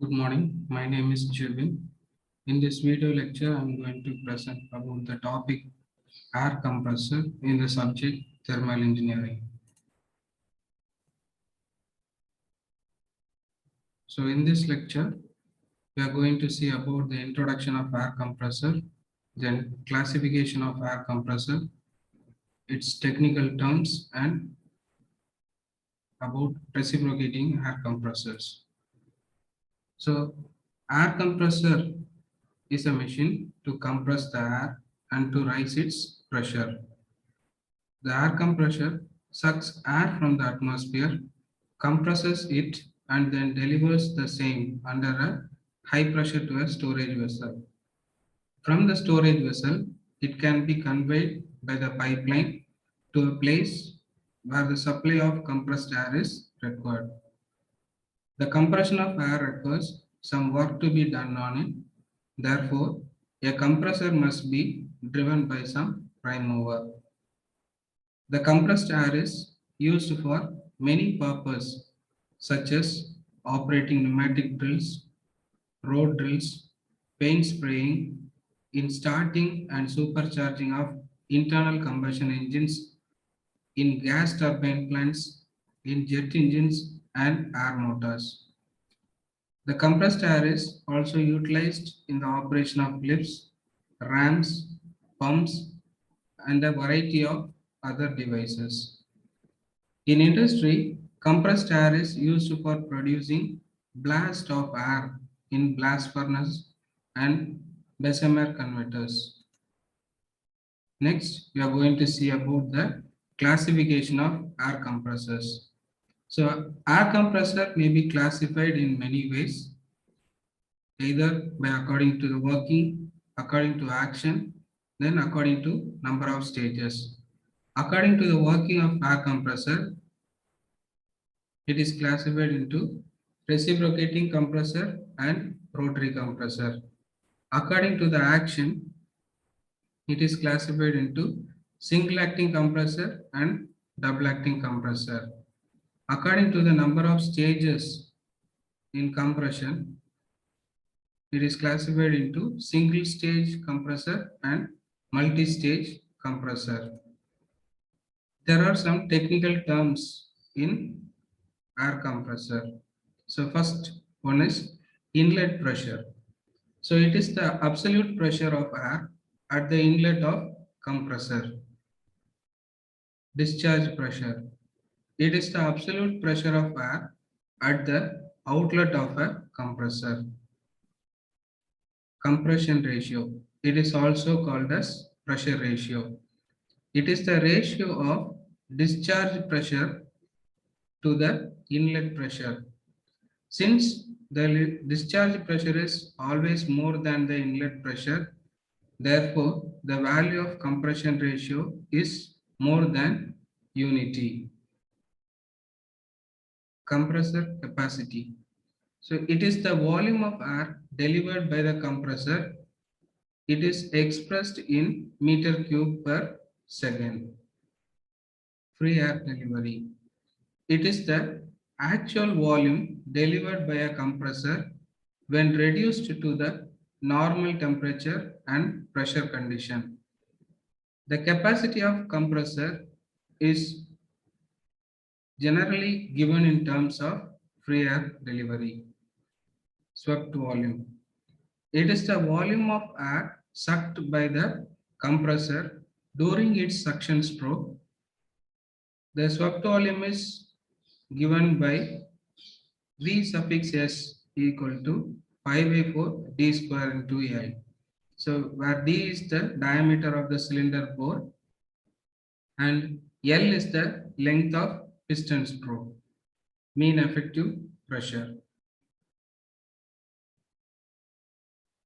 Good morning. My name is Jevin. In this video lecture, I'm going to present about the topic air compressor in the subject thermal engineering. So in this lecture, we are going to see about the introduction of air compressor, then classification of air compressor, its technical terms, and about reciprocating air compressors. So air compressor is a machine to compress the air and to raise its pressure. The air compressor sucks air from the atmosphere, compresses it, and then delivers the same under a high pressure to a storage vessel. From the storage vessel, it can be conveyed by the pipeline to a place where the supply of compressed air is required. The compression of air requires some work to be done on it. Therefore, a compressor must be driven by some prime mover. The compressed air is used for many purposes such as operating pneumatic drills, road drills, paint spraying, in starting and supercharging of internal combustion engines, in gas turbine plants, in jet engines and air motors. The compressed air is also utilized in the operation of lifts, rams, pumps, and a variety of other devices. In industry, compressed air is used for producing blast of air in blast furnace and Bessemer converters. Next, we are going to see about the classification of air compressors. So, air compressor may be classified in many ways, either by according to the working, according to action, then according to number of stages. According to the working of air compressor, it is classified into reciprocating compressor and rotary compressor. According to the action, it is classified into single acting compressor and double acting compressor. According to the number of stages in compression, it is classified into single stage compressor and multi-stage compressor. There are some technical terms in air compressor. So first one is inlet pressure. So it is the absolute pressure of air at the inlet of compressor. Discharge pressure. It is the absolute pressure of air at the outlet of a compressor. Compression ratio. It is also called as pressure ratio. It is the ratio of discharge pressure to the inlet pressure. Since the discharge pressure is always more than the inlet pressure, therefore the value of compression ratio is more than unity. Compressor capacity. So it is the volume of air delivered by the compressor. It is expressed in meter cube per second. Free air delivery. It is the actual volume delivered by a compressor when reduced to the normal temperature and pressure condition. The capacity of compressor is generally given in terms of free air delivery. Swept volume. It is the volume of air sucked by the compressor during its suction stroke. The swept volume is given by V suffix S equal to pi by 4 d square into L. So where d is the diameter of the cylinder bore and L is the length of piston stroke. Mean effective pressure.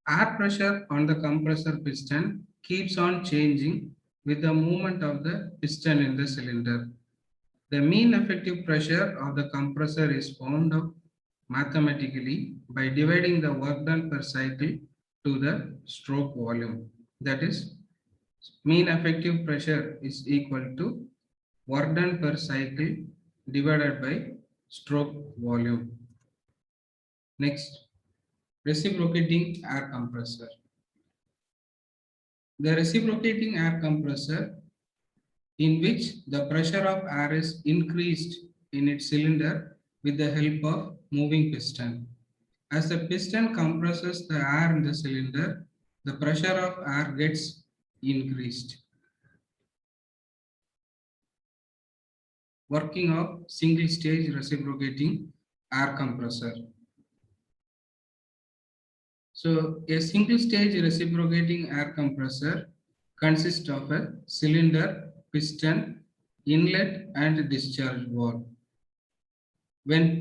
Air pressure on the compressor piston keeps on changing with the movement of the piston in the cylinder. The mean effective pressure of the compressor is found out mathematically by dividing the work done per cycle to the stroke volume. That is, mean effective pressure is equal to work done per cycle divided by stroke volume. Next, reciprocating air compressor. The reciprocating air compressor, in which the pressure of air is increased in its cylinder with the help of moving piston. As the piston compresses the air in the cylinder, the pressure of air gets increased. Working of single stage reciprocating air compressor. So a single stage reciprocating air compressor consists of a cylinder, piston, inlet and discharge valve. When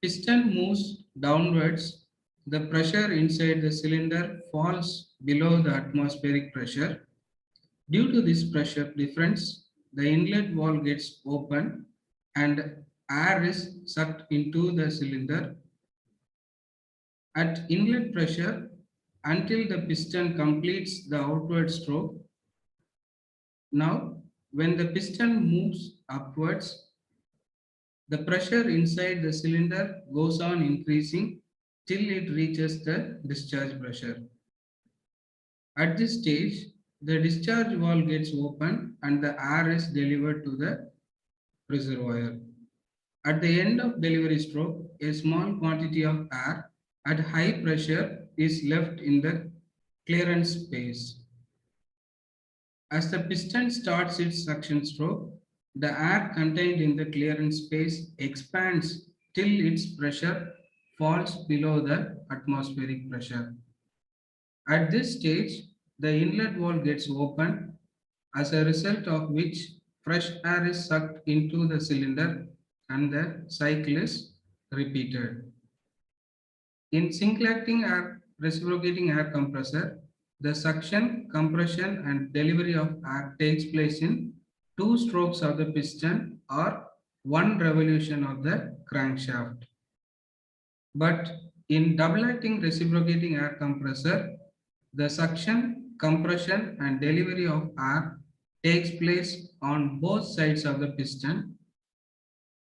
piston moves downwards, the pressure inside the cylinder falls below the atmospheric pressure. Due to this pressure difference, the inlet valve gets open and air is sucked into the cylinder at inlet pressure until the piston completes the outward stroke. Now, when the piston moves upwards, the pressure inside the cylinder goes on increasing till it reaches the discharge pressure. At this stage, the discharge valve gets opened and the air is delivered to the reservoir. At the end of delivery stroke, a small quantity of air at high pressure is left in the clearance space. As the piston starts its suction stroke, the air contained in the clearance space expands till its pressure falls below the atmospheric pressure. At this stage, the inlet valve gets opened, as a result of which fresh air is sucked into the cylinder and the cycle is repeated. In single acting air reciprocating air compressor, the suction, compression and delivery of air takes place in two strokes of the piston or one revolution of the crankshaft. But in double acting reciprocating air compressor, the suction, compression and delivery of air takes place on both sides of the piston,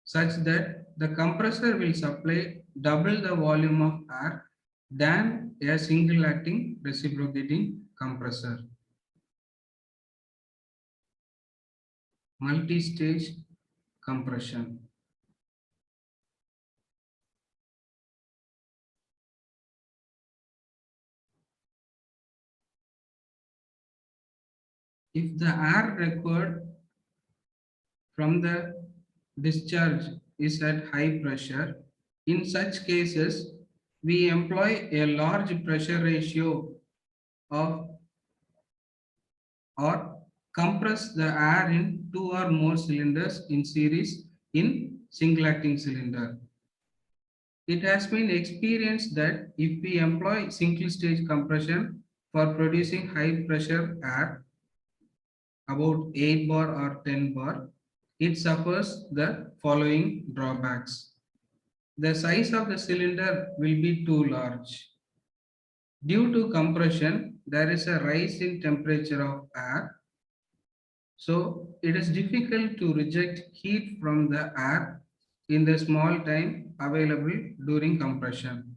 such that the compressor will supply double the volume of air than a single acting reciprocating compressor. Multi-stage compression. If the air required from the discharge is at high pressure, in such cases, we employ a large pressure ratio of or compress the air in two or more cylinders in series in single acting cylinder. It has been experienced that if we employ single stage compression for producing high pressure air, about 8 bar or 10 bar, it suffers the following drawbacks. The size of the cylinder will be too large. Due to compression, there is a rise in temperature of air. So it is difficult to reject heat from the air in the small time available during compression.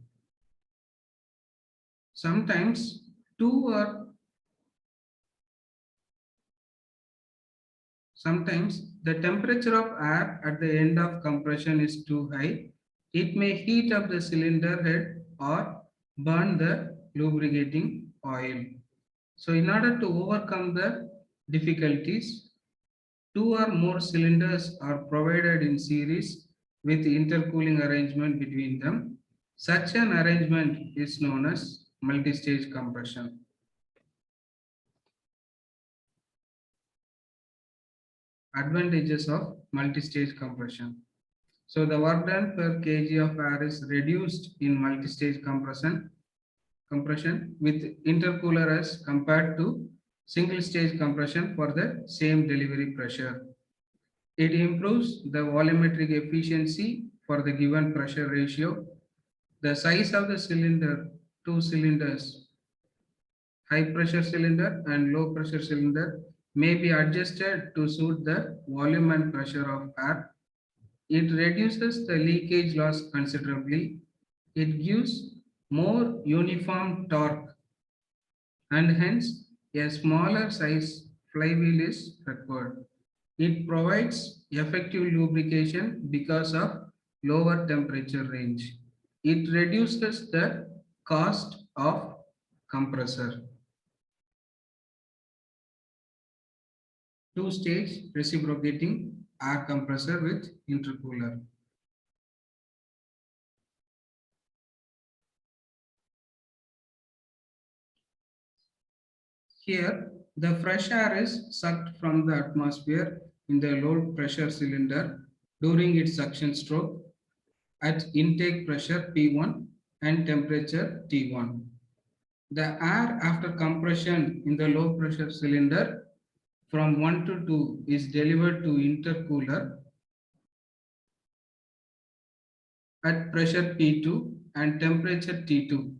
Sometimes the temperature of air at the end of compression is too high. It may heat up the cylinder head or burn the lubricating oil. So in order to overcome the difficulties, two or more cylinders are provided in series with intercooling arrangement between them. Such an arrangement is known as multi-stage compression. Advantages of multi-stage compression. So the work done per kg of air is reduced in multi-stage compression with intercooler as compared to single stage compression for the same delivery pressure. It improves the volumetric efficiency for the given pressure ratio. The size of the cylinder, two cylinders, high pressure cylinder and low pressure cylinder, may be adjusted to suit the volume and pressure of air. It reduces the leakage loss considerably. It gives more uniform torque, and hence a smaller size flywheel is required. It provides effective lubrication because of lower temperature range. It reduces the cost of compressor. Two-stage reciprocating air compressor with intercooler. Here, the fresh air is sucked from the atmosphere in the low pressure cylinder during its suction stroke at intake pressure P1 and temperature T1. The air after compression in the low pressure cylinder from 1 to 2 is delivered to intercooler at pressure P2 and temperature T2.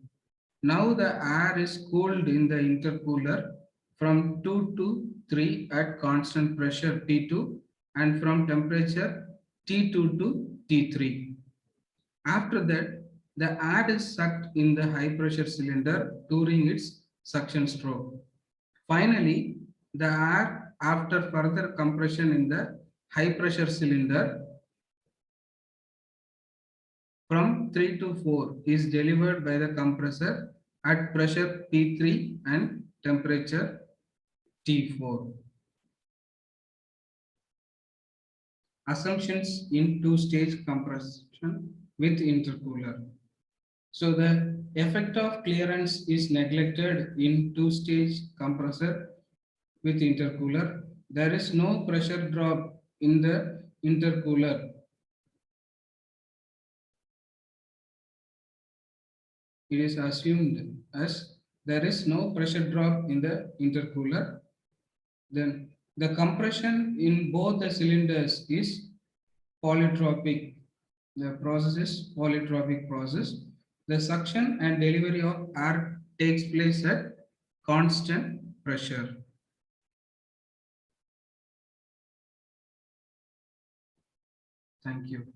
Now the air is cooled in the intercooler from 2 to 3 at constant pressure P2 and from temperature T2 to T3. After that, the air is sucked in the high pressure cylinder during its suction stroke. Finally, the air after further compression in the high pressure cylinder from 3 to 4 is delivered by the compressor at pressure P3 and temperature T4. Assumptions in two-stage compression with intercooler. So the effect of clearance is neglected in two-stage compressor with intercooler. There is no pressure drop in the intercooler. It is assumed as there is no pressure drop in the intercooler. Then the compression in both the cylinders is polytropic. The process is polytropic process. The suction and delivery of air takes place at constant pressure. Thank you.